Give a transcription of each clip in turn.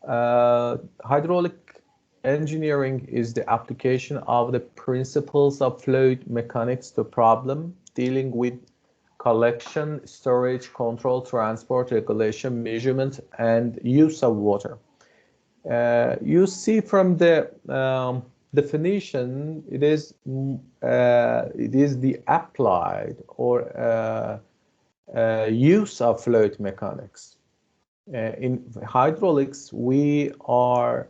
Hydraulic engineering is the application of the principles of fluid mechanics to problem dealing with collection, storage, control, transport, regulation, measurement, and use of water. You see from the definition, it is the applied or use of fluid mechanics. In hydraulics, we are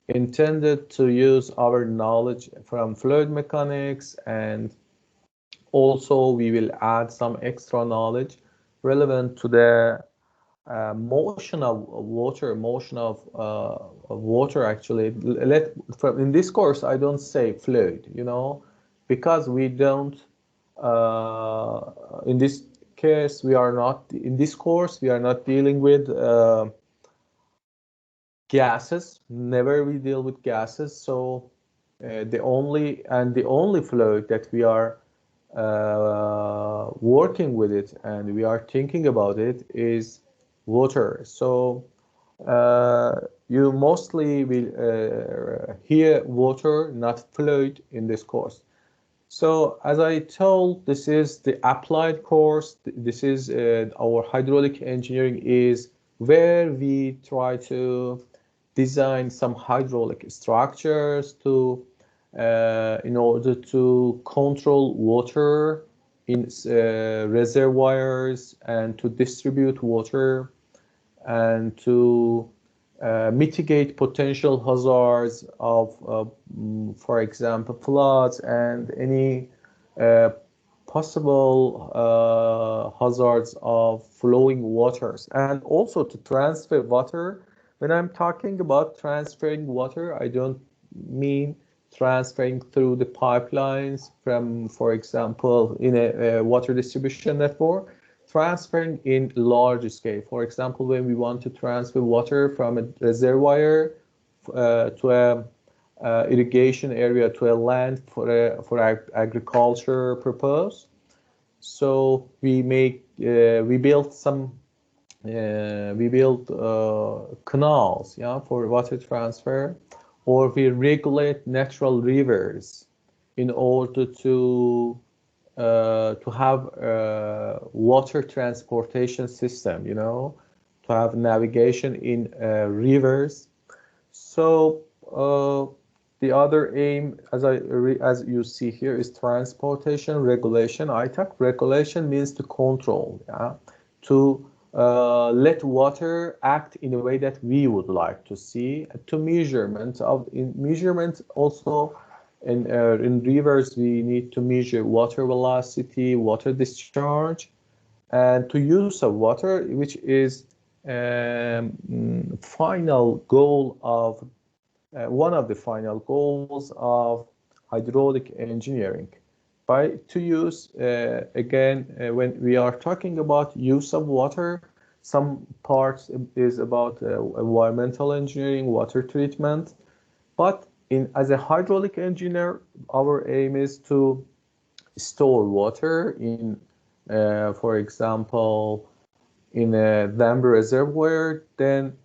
intended to use our knowledge from fluid mechanics, and also we will add some extra knowledge relevant to the motion of water. Actually, in this course I don't say fluid, because we don't in this case we are not in this course we are not dealing with gases. Never we deal with gases. So the only fluid that we are working with it and we are thinking about it is water. So you mostly will hear water, not fluid, in this course. So as I told, this is the applied course. This is our hydraulic engineering is where we try to design some hydraulic structures to in order to control water in reservoirs and to distribute water and to mitigate potential hazards of, for example, floods and any possible hazards of flowing waters, and also to transfer water. When I'm talking about transferring water, I don't mean transferring through the pipelines from, for example, in a water distribution network, transferring in large scale. For example, when we want to transfer water from a reservoir to a irrigation area, to a land for agriculture purpose. So we built canals, for water transfer, or we regulate natural rivers in order to have a water transportation system, to have navigation in rivers. So the other aim, as you see here, is transportation regulation. ITAC regulation means to control, to let water act in a way that we would like to see. To measurement also. In rivers, we need to measure water velocity, water discharge, and to use of water, which is final goal of one of the final goals of hydraulic engineering. To use, again, when we are talking about use of water, some parts is about environmental engineering, water treatment, but as a hydraulic engineer, our aim is to store water in, for example, in a dam reservoir, then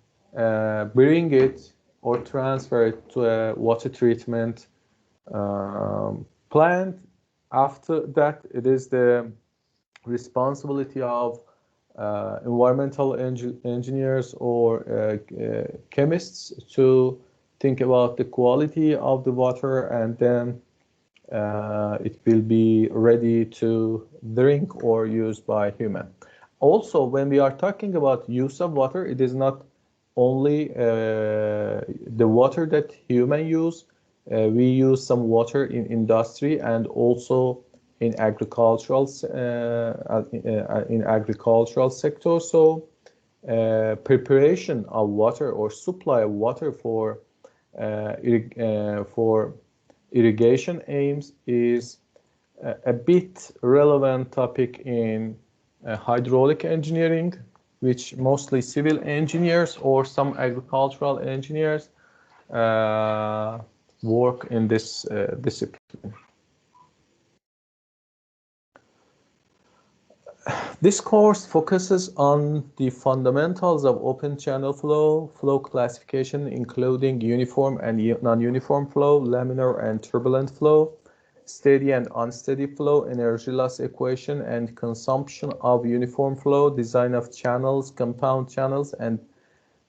bring it or transfer it to a water treatment plant. After that, it is the responsibility of environmental engineers or chemists to think about the quality of the water, and then it will be ready to drink or used by human. Also, when we are talking about use of water, it is not only the water that human use. We use some water in industry and also in agricultural sector. So preparation of water or supply of water for irrigation aims is a bit relevant topic in hydraulic engineering, which mostly civil engineers or some agricultural engineers work in this discipline. This course focuses on the fundamentals of open channel flow, flow classification, including uniform and non-uniform flow, laminar and turbulent flow, steady and unsteady flow, energy loss equation, and consumption of uniform flow, design of channels, compound channels, and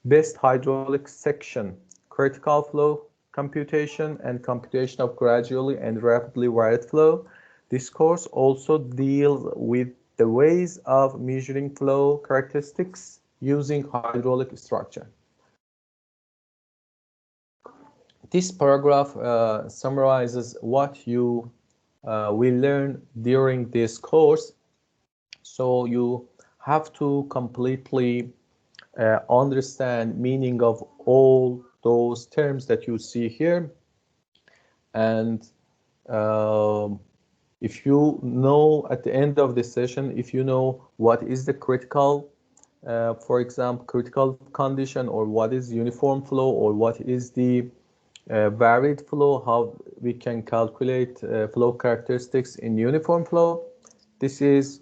best hydraulic section, critical flow computation, and computation of gradually and rapidly varied flow. This course also deals with the ways of measuring flow characteristics using hydraulic structure. This paragraph summarizes what you will learn during this course. So you have to completely understand meaning of all those terms that you see here. And if you know at the end of the session, if you know what is the critical, for example, critical condition, or what is uniform flow, or what is the varied flow, how we can calculate flow characteristics in uniform flow, this is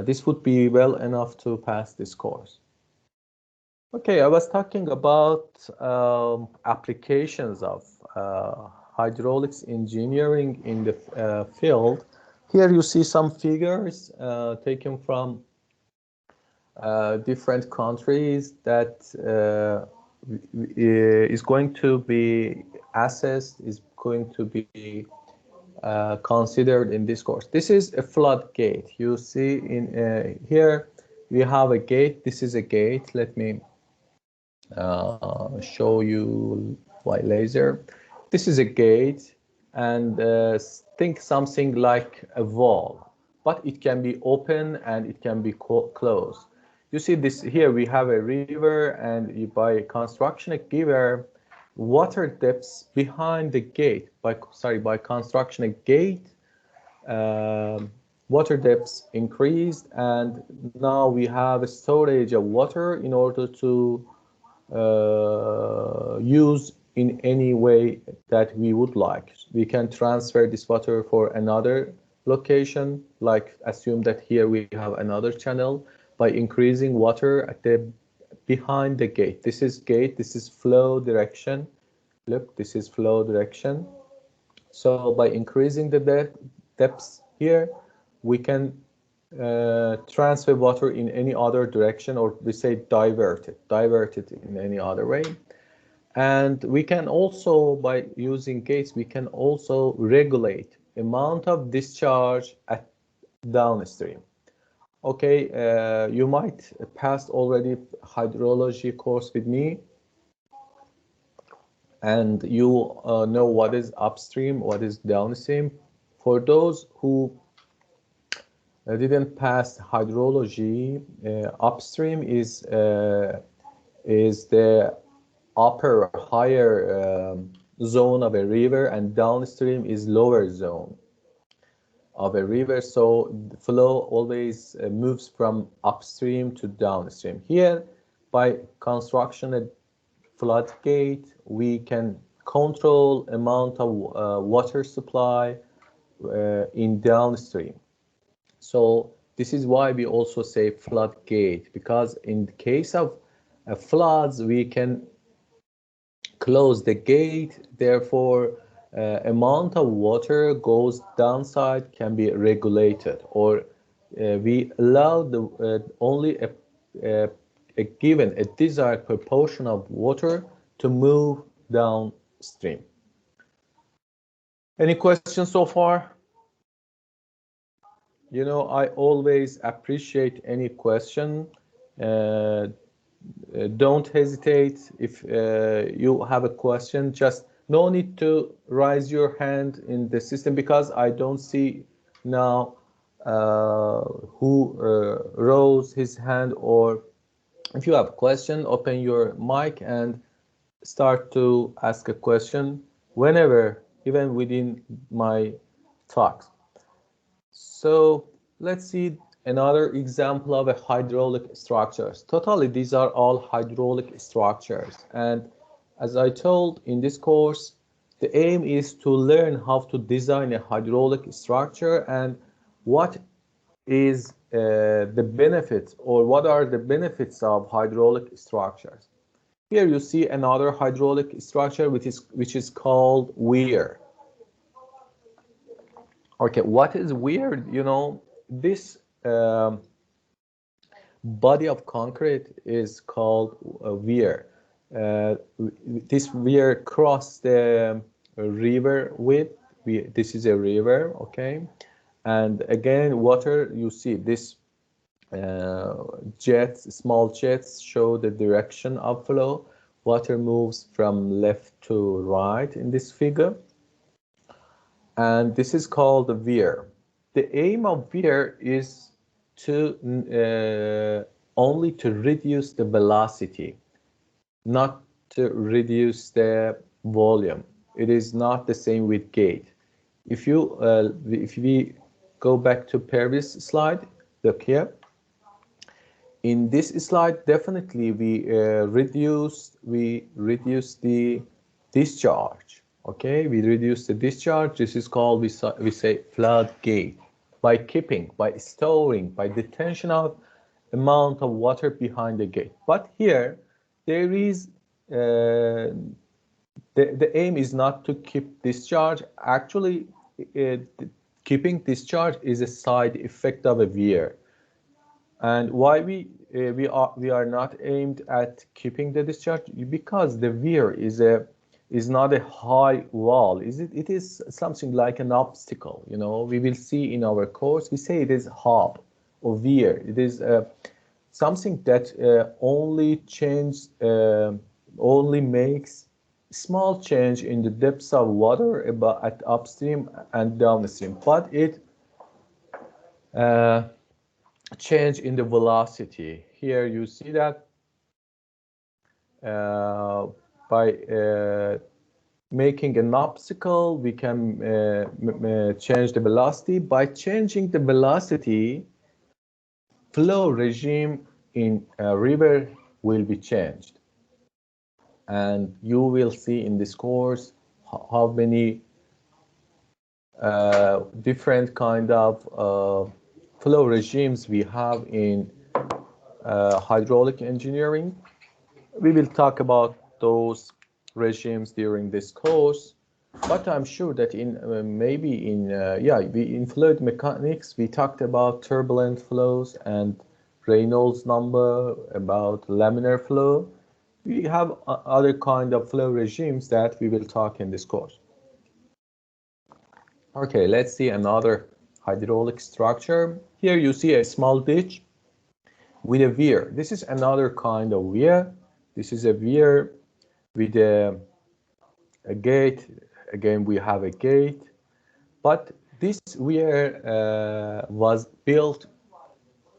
this would be well enough to pass this course. Okay, I was talking about applications of hydraulics engineering in the field. Here you see some figures taken from different countries that is going to be assessed, is going to be considered in this course. This is a floodgate. You see in here we have a gate. This is a gate. Let me show you by laser. This is a gate, and think something like a wall, but it can be open and it can be closed. You see this here, we have a river, and by construction a giver water depths behind the gate, by construction a gate, water depths increased, and now we have a storage of water in order to use in any way that we would like. We can transfer this water for another location, like assume that here we have another channel, by increasing water at the behind the gate. This is gate, this is flow direction. Look, this is flow direction. So by increasing the depths here, we can transfer water in any other direction, or we say divert it in any other way. And we can also, by using gates, we can also regulate amount of discharge at downstream. Okay, you might passed already hydrology course with me, and you know what is upstream, what is downstream. For those who didn't pass hydrology, upstream is the upper, higher zone of a river, and downstream is lower zone of a river. So the flow always moves from upstream to downstream. Here, by construction a floodgate, we can control amount of water supply in downstream. So this is why we also say floodgate, because in the case of floods, we can close the gate. Therefore, amount of water goes downside can be regulated, or we allow the only a given, a desired proportion of water to move downstream. Any questions so far? You know, I always appreciate any question. Don't hesitate. If you have a question, just no need to raise your hand in the system, because I don't see now who rose his hand. Or if you have a question, open your mic and start to ask a question whenever, even within my talks. So let's see another example of a hydraulic structures. Totally, these are all hydraulic structures. And as I told in this course, the aim is to learn how to design a hydraulic structure and what is the benefits, or what are the benefits of hydraulic structures? Here you see another hydraulic structure which is called weir. Okay, what is weir? You know, this body of concrete is called weir. This weir cross the river with, this is a river, okay? And again, water, you see this jets, small jets show the direction of flow. Water moves from left to right in this figure. And this is called the weir. The aim of weir is to only to reduce the velocity, not to reduce the volume. It is not the same with gate. If we go back to previous slide, look here. In this slide, definitely we reduce the discharge. Okay, we reduce the discharge. This is called, we say flood gate, by keeping, by storing, by detention of amount of water behind the gate. But here there is the aim is not to keep discharge. Actually, keeping discharge is a side effect of a weir. And why we are not aimed at keeping the discharge? Because the weir is not a high wall. It is something like an obstacle. You know, we will see in our course. We say it is hub or weir. It is something that only makes small change in the depths of water at upstream and downstream, but it change in the velocity. Here you see that by making an obstacle, we can change the velocity. By changing the velocity, flow regime in a river will be changed. And you will see in this course how many different kind of flow regimes we have in hydraulic engineering. We will talk about those regimes during this course, but I'm sure that in in fluid mechanics we talked about turbulent flows and Reynolds number, about laminar flow. We have other kind of flow regimes that we will talk in this course. Okay, let's see another hydraulic structure. Here you see a small ditch with a weir. This is another kind of weir. This is a weir with a gate. Again, we have a gate, but this weir was built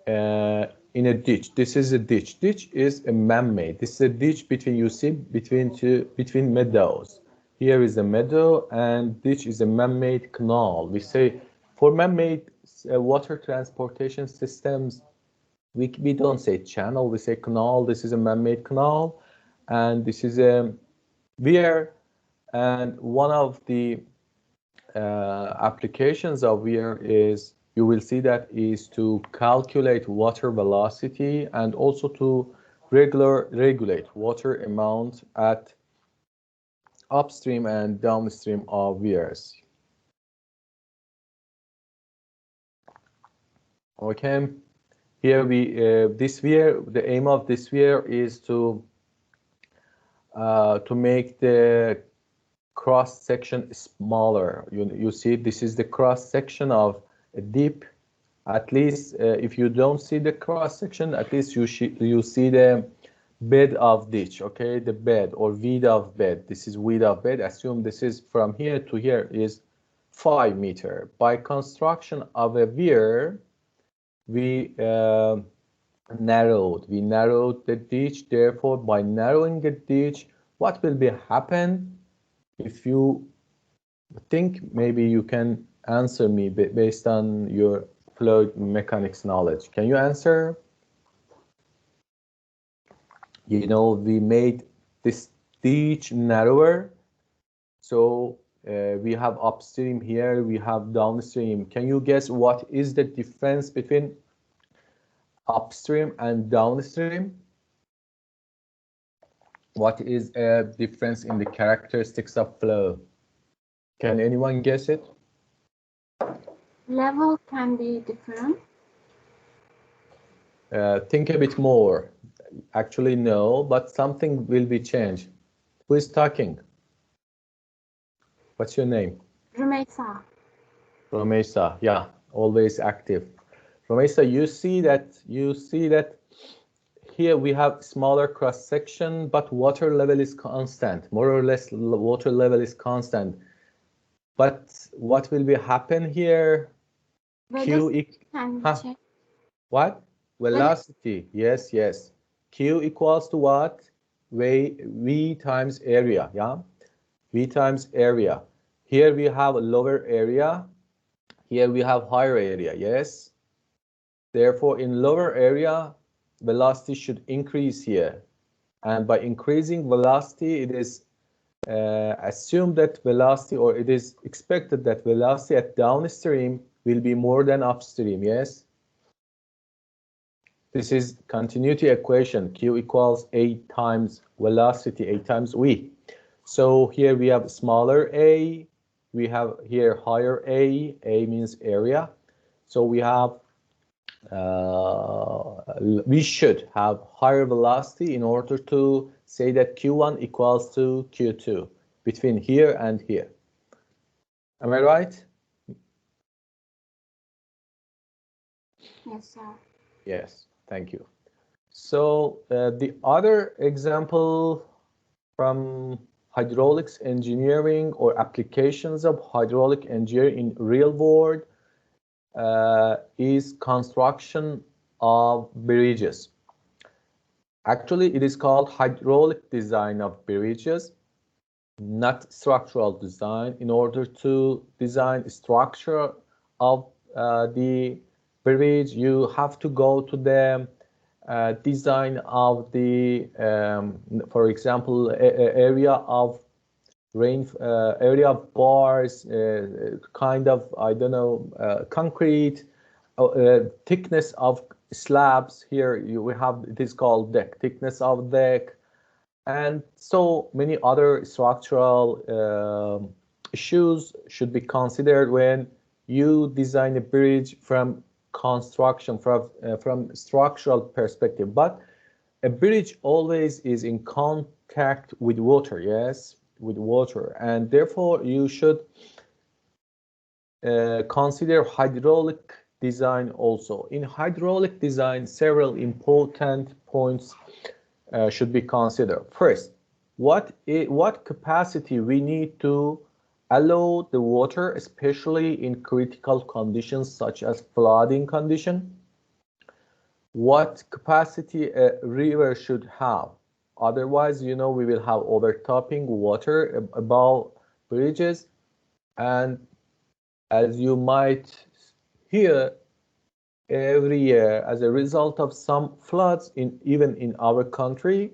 in a ditch. This is a ditch. Ditch is a man-made. This is a ditch between meadows. Here is a meadow, and ditch is a man-made canal. We say for man-made water transportation systems, we don't say channel, we say canal. This is a man-made canal, and this is a weir. And one of the applications of weir is, you will see that, is to calculate water velocity and also to regulate water amount at upstream and downstream of weirs. Okay, here this weir, the aim of this weir is to make the cross section smaller. You see, this is the cross section of a deep. At least if you don't see the cross section, at least you see the bed of ditch. Okay, the bed or width of bed. This is width of bed. Assume this is from here to here is 5 meters. By construction of a weir, we narrowed the ditch. Therefore, by narrowing the ditch, what will be happen? If you think, maybe you can answer me based on your fluid mechanics knowledge. Can you answer? You know, we made this ditch narrower, so We have upstream here, we have downstream. Can you guess what is the difference between upstream and downstream? What is a difference in the characteristics of flow? Can anyone guess it? Level can be different. Think a bit more. Actually, no, but something will be changed. Who is talking? What's your name? Rumeysa. Romesa, yeah, always active. Romesa, you see that here we have smaller cross section, but water level is constant. More or less, water level is constant. But what will be happen here? Velocity can change. What? Velocity. Yes, yes. Q equals to what? V times area. Yeah. V times area. Here we have a lower area. Here we have higher area. Yes. Therefore, in lower area, velocity should increase here. And by increasing velocity, it is assumed that velocity, or it is expected that velocity at downstream will be more than upstream. Yes. This is continuity equation. Q equals A times velocity, A times V. So here we have smaller a, we have here higher a means area. So we have, we should have higher velocity in order to say that Q1 equals to Q2 between here and here. Am I right? Yes, sir. Yes, thank you. So the other example from hydraulics engineering or applications of hydraulic engineering in real world is construction of bridges. Actually, it is called hydraulic design of bridges, not structural design. In order to design structure of the bridge, you have to go to the design of the, for example, area of area of bars, kind of, I don't know, concrete, thickness of slabs. Here we have, it is called deck, thickness of deck, and so many other structural issues should be considered when you design a bridge from construction, from structural perspective. But a bridge always is in contact with water, yes, with water, and therefore you should consider hydraulic design also. In hydraulic design, several important points should be considered. First, what capacity we need to allow the water, especially in critical conditions such as flooding condition. What capacity a river should have. Otherwise, you know, we will have overtopping water above bridges. And as you might hear every year, as a result of some floods, even in our country,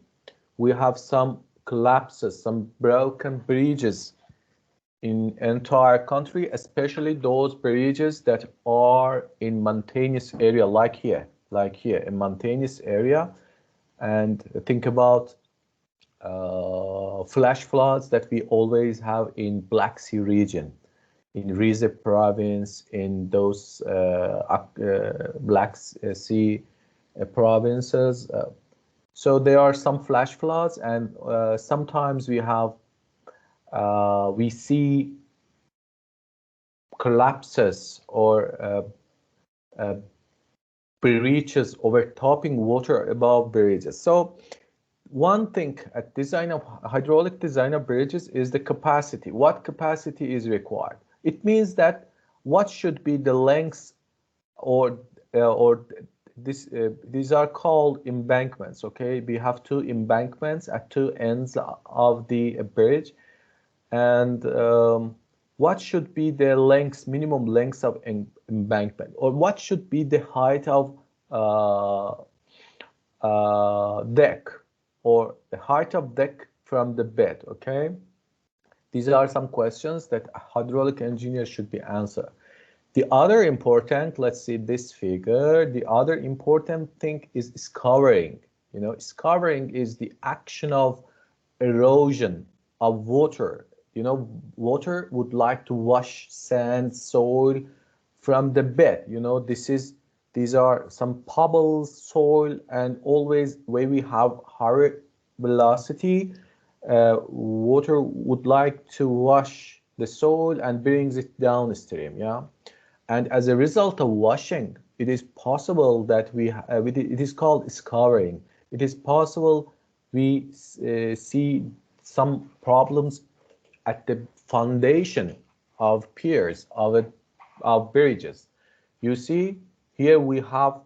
we have some collapses, some broken bridges in entire country, especially those bridges that are in mountainous area, like here, a mountainous area. And think about flash floods that we always have in Black Sea region, in Rize province, in those Black Sea provinces. So there are some flash floods, and sometimes we have we see collapses or breaches, overtopping water above bridges. So one thing at design of hydraulic design of bridges is the capacity. What capacity is required? It means that what should be the lengths, or these are called embankments. Okay, we have two embankments at two ends of the bridge, and what should be the lengths, minimum lengths of embankment, or what should be the height of deck, or the height of deck from the bed. Okay, These are some questions that a hydraulic engineer should be answer. The other important, let's see this figure, the other important thing is scouring. You know, scouring is the action of erosion of water. You know, water would like to wash sand, soil from the bed. You know, these are some pebbles, soil, and always when we have higher velocity, water would like to wash the soil and brings it downstream. Yeah, and as a result of washing, it is possible that it is called scouring. It is possible we see some problems at the foundation of piers, of bridges. You see, here we have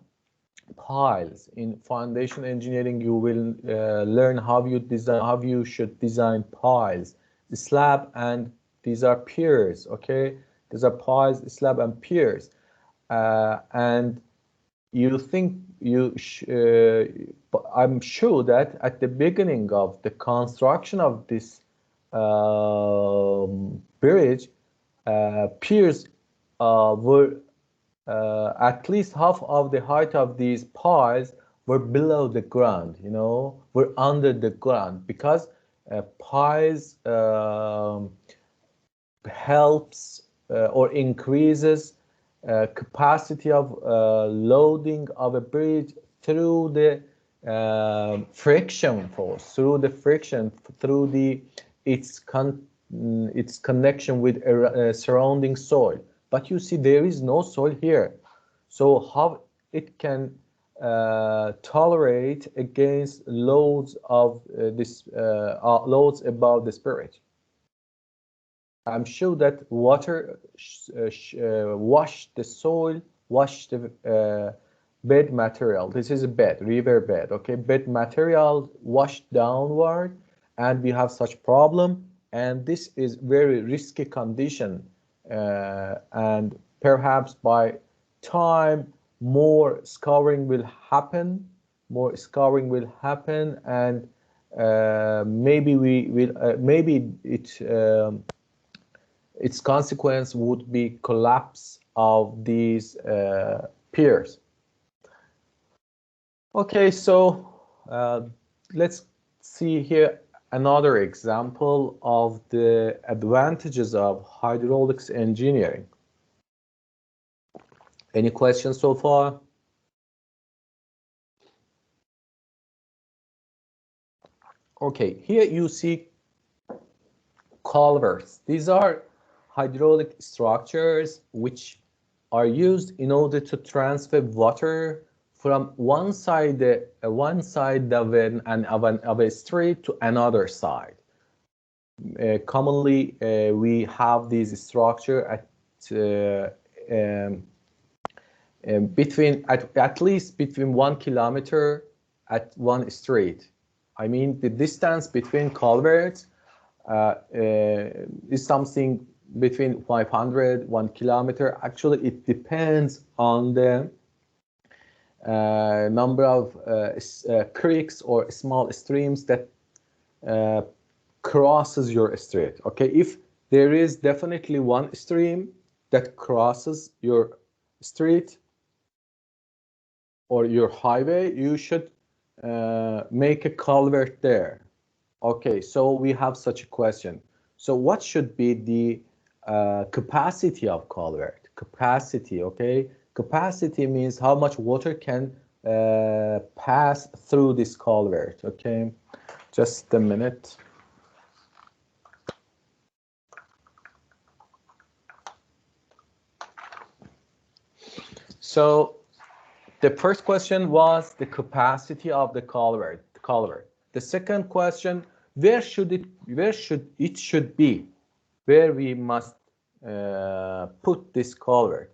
piles. In foundation engineering, you will learn how you should design piles, the slab, and these are piers. Okay, these are piles, slab, and piers, and you think I'm sure that at the beginning of the construction of this bridge, piers were at least half of the height of these piles were below the ground, you know, were under the ground, because piles helps or increases capacity of loading of a bridge through the friction force, through its connection with surrounding soil. But you see, there is no soil here, so how it can tolerate against loads of loads above the bridge? I'm sure that water wash the soil, wash the bed material. This is a bed, river bed, okay? Bed material washed downward, and we have such problem, and this is very risky condition, and perhaps by time more scouring will happen, and maybe we will maybe its consequence would be collapse of these piers. Okay, so let's see here another example of the advantages of hydraulics engineering. Any questions so far? Okay, here you see culverts. These are hydraulic structures which are used in order to transfer water from one side of a street to another side. Commonly, we have this structure at at least between 1 kilometer at one street. I mean, the distance between culverts is something between 500, 1 kilometer. Actually, it depends on the number of creeks or small streams that crosses your street. Okay, if there is definitely one stream that crosses your street or your highway, you should make a culvert there. Okay, so we have such a question. So what should be the capacity of culvert? Capacity, okay? Capacity means how much water can pass through this culvert, okay? Just a minute. So the first question was the capacity of the culvert. The second question, where should it be? Where we must put this culvert?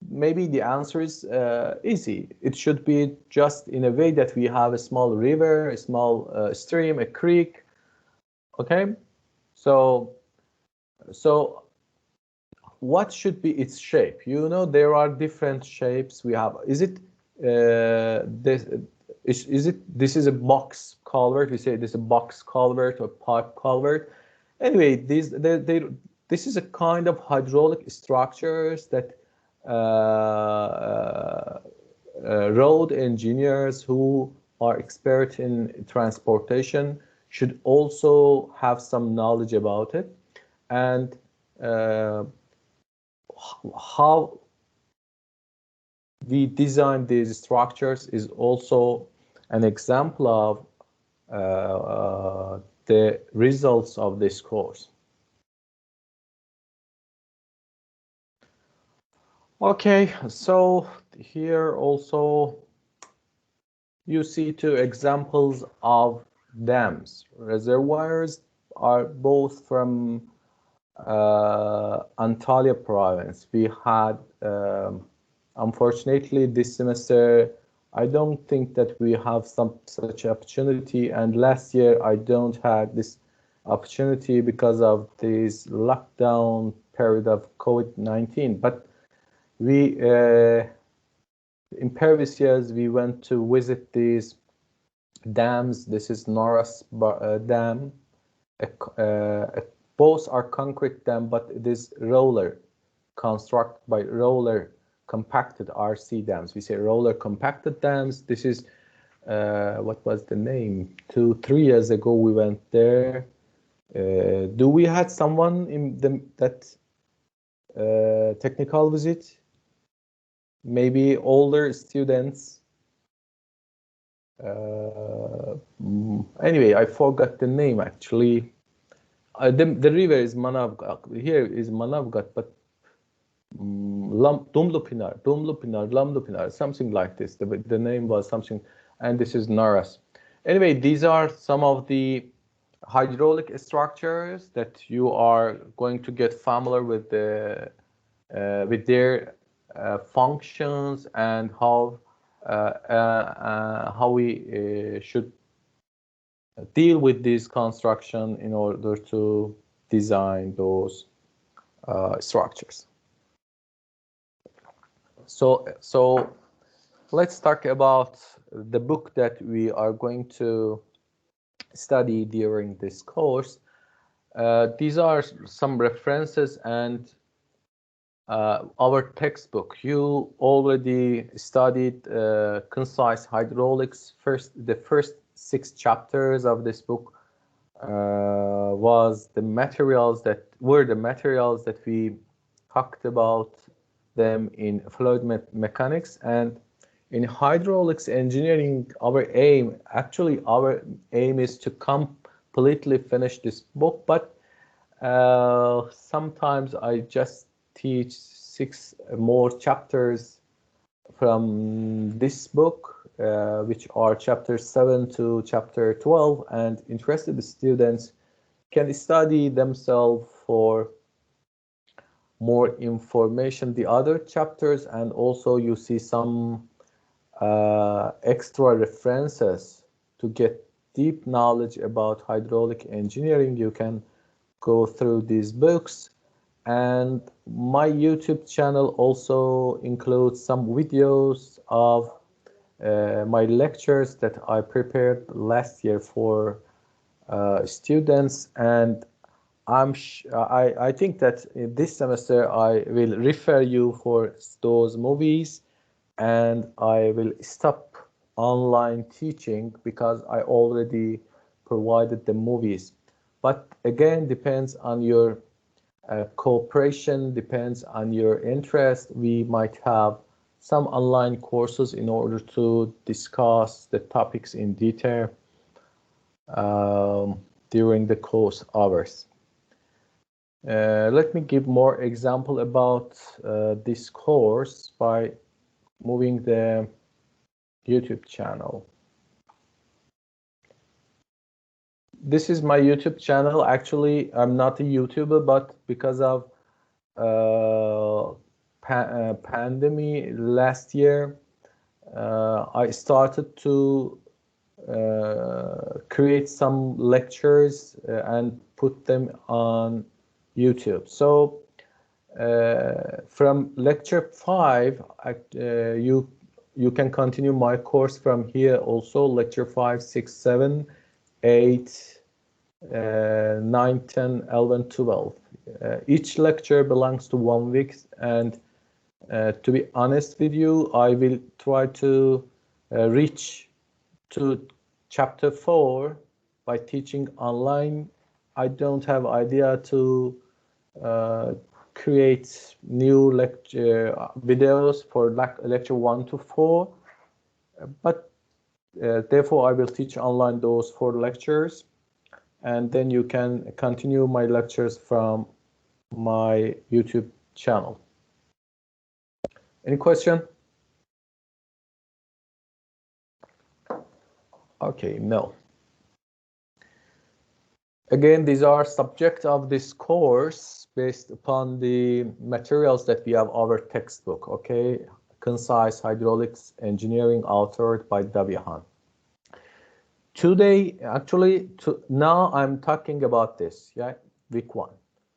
Maybe the answer is easy. It should be just in a way that we have a small river, a small stream, a creek. Okay, so what should be its shape? You know, there are different shapes we have. Is it this is a box culvert? We say this is a box culvert or pipe culvert. Anyway, this is a kind of hydraulic structures that road engineers who are expert in transportation should also have some knowledge about it. And how we design these structures is also an example of the results of this course. Okay, so here also you see two examples of dams. Reservoirs are both from Antalya province. We had, unfortunately, this semester, I don't think that we have such opportunity. And last year, I don't have this opportunity because of this lockdown period of COVID-19. But we, in previous years, we went to visit these dams. This is Naras Dam. Both are concrete dam, but it is roller, constructed by roller compacted RC dams. We say roller compacted dams. This is, what was the name? 2-3 years ago we went there. Do we had someone in that technical visit? Maybe older students. Anyway, I forgot the name actually. The river is Manavgat. Here is Manavgat, but Dumlupinar, something like this. The name was something, and this is Naras. Anyway, these are some of the hydraulic structures that you are going to get familiar with with their functions and how we should deal with this construction in order to design those structures. So let's talk about the book that we are going to study during this course. These are some references and our textbook. You already studied concise hydraulics. The first 6 chapters of this book were the materials that we talked about them in fluid mechanics, and in hydraulics engineering our aim is to completely finish this book, but sometimes I just teach 6 more chapters from this book, which are chapter 7 to chapter 12, and interested students can study themselves for more information the other chapters, and also you see some extra references to get deep knowledge about hydraulic engineering. You can go through these books, and my YouTube channel also includes some videos of my lectures that I prepared last year for students, and I think that this semester I will refer you for those movies, and I will stop online teaching because I already provided the movies. But again, depends on your cooperation, depends on your interest. We might have some online courses in order to discuss the topics in detail during the course hours. Let me give more example about this course by moving the YouTube channel. This is my YouTube channel. Actually, I'm not a YouTuber, but because of pandemic last year, I started to create some lectures and put them on YouTube. So from lecture 5, you can continue my course from here also, lecture 5, 6, 7, 8, 9, 10, 11, 12. Each lecture belongs to 1 week, and to be honest with you, I will try to reach to chapter 4 by teaching online. I don't have idea to create new lecture videos for lecture 1 to 4, but therefore I will teach online those 4 lectures, and then you can continue my lectures from my YouTube channel. Any question? Okay, no. Again, these are subject of this course based upon the materials that we have our textbook, okay? Concise Hydraulics Engineering, authored by Davihan. Today, actually, now I'm talking about this, yeah, week 1.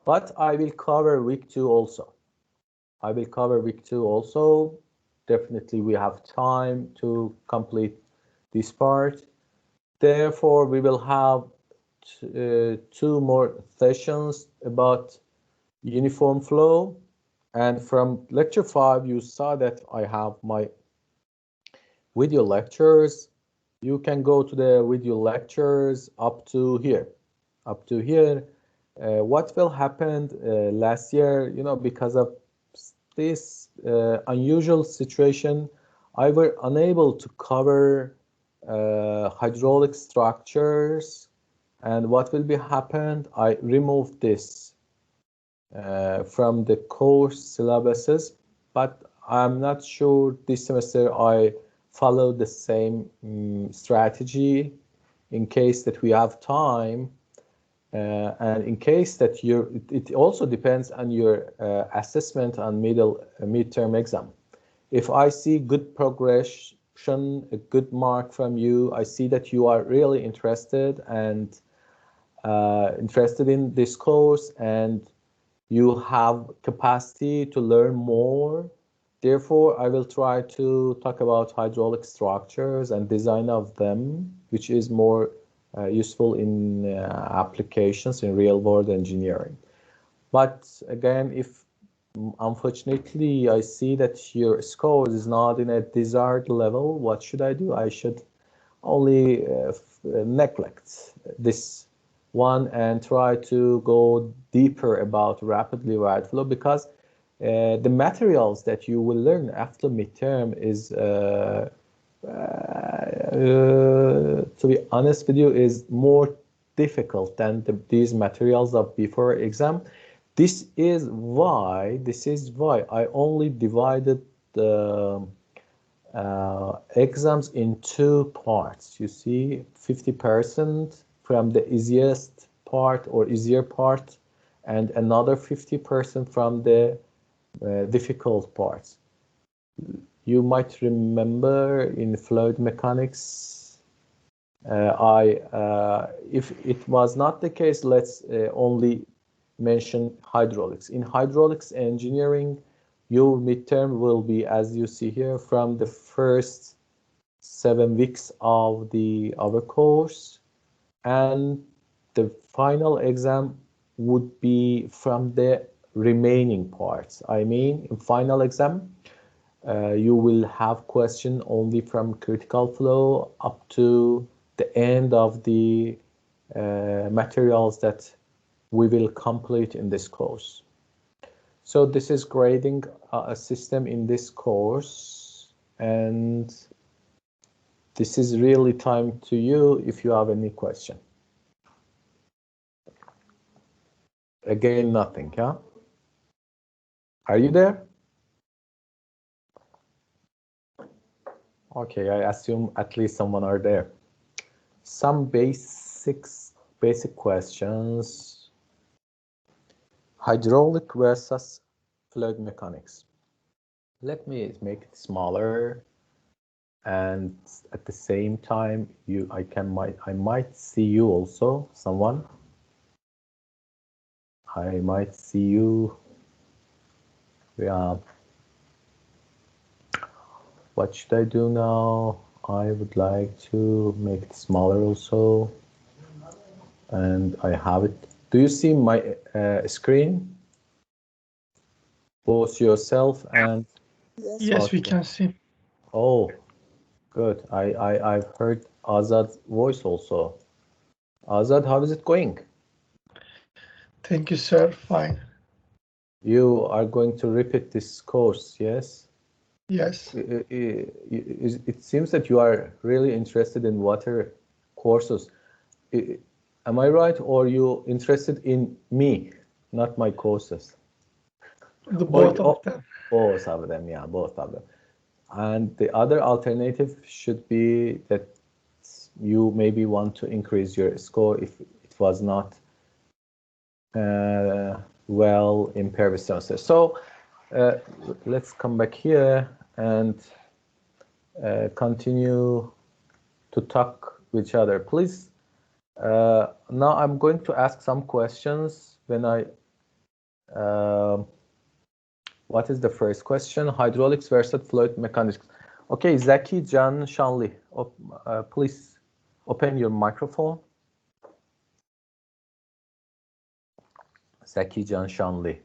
But I will cover week 2 also. I will cover week 2 also. Definitely we have time to complete this part. Therefore, we will have 2 more sessions about uniform flow. And from lecture 5, you saw that I have my video lectures. You can go to the video lectures up to here. Up to here. What will happen last year, you know, because of this unusual situation, I were unable to cover hydraulic structures. And what will be happened? I removed this from the course syllabuses, but I'm not sure this semester I follow the same strategy in case that we have time, and in case that it also depends on your assessment on midterm exam. If I see good progression, a good mark from you, I see that you are really interested and interested in this course and you have capacity to learn more. Therefore, I will try to talk about hydraulic structures and design of them, which is more useful in applications in real-world engineering. But again, if unfortunately I see that your score is not in a desired level, what should I do? I should only neglect this one and try to go deeper about rapidly wide flow, because the materials that you will learn after midterm is to be honest with you, is more difficult than these materials of before exam. This is why I only divided the exams in 2 parts. You see, 50% from the easiest part or easier part, and another 50% from the difficult parts. You might remember in fluid mechanics, if it was not the case, let's only mention hydraulics. In hydraulics engineering, your midterm will be, as you see here, from the first 7 weeks of our course, and the final exam would be from the remaining parts. I mean, in final exam, you will have question only from critical flow up to the end of the materials that we will complete in this course. So this is grading a system in this course, and this is really time to you if you have any question. Again, nothing, yeah? Are you there? Okay, I assume at least someone are there. Some basic questions. Hydraulic versus fluid mechanics. Let me make it smaller, and at the same time, I might see you also, someone. I might see you. Yeah. What should I do now? I would like to make it smaller also. And I have it. Do you see my screen? Both yourself and... Yes, we can see. Oh, good. I've heard Azad's voice also. Azad, how is it going? Thank you, sir. Fine. You are going to repeat this course, yes? Yes. It seems that you are really interested in water courses. Am I right, or you interested in me, not my courses? Both of them. Both of them, yeah, both of them. And the other alternative should be that you maybe want to increase your score if it was not well in previous semester. So let's come back here and continue to talk with each other. Please, now I'm going to ask some questions when I... what is the first question? Hydraulics versus fluid mechanics. Okay, Zaki Can Shanli, please open your microphone. Zaki Can Shanli.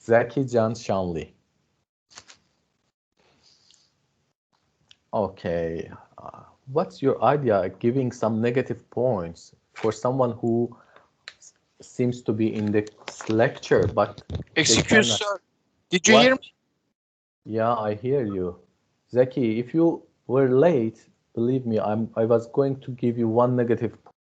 Zaki Can Shanli. Okay, what's your idea giving some negative points for someone who seems to be in this lecture, but... Excuse, sir. Did you hear me? Yeah, I hear you. Zaki, if you were late, believe me, I was going to give you one negative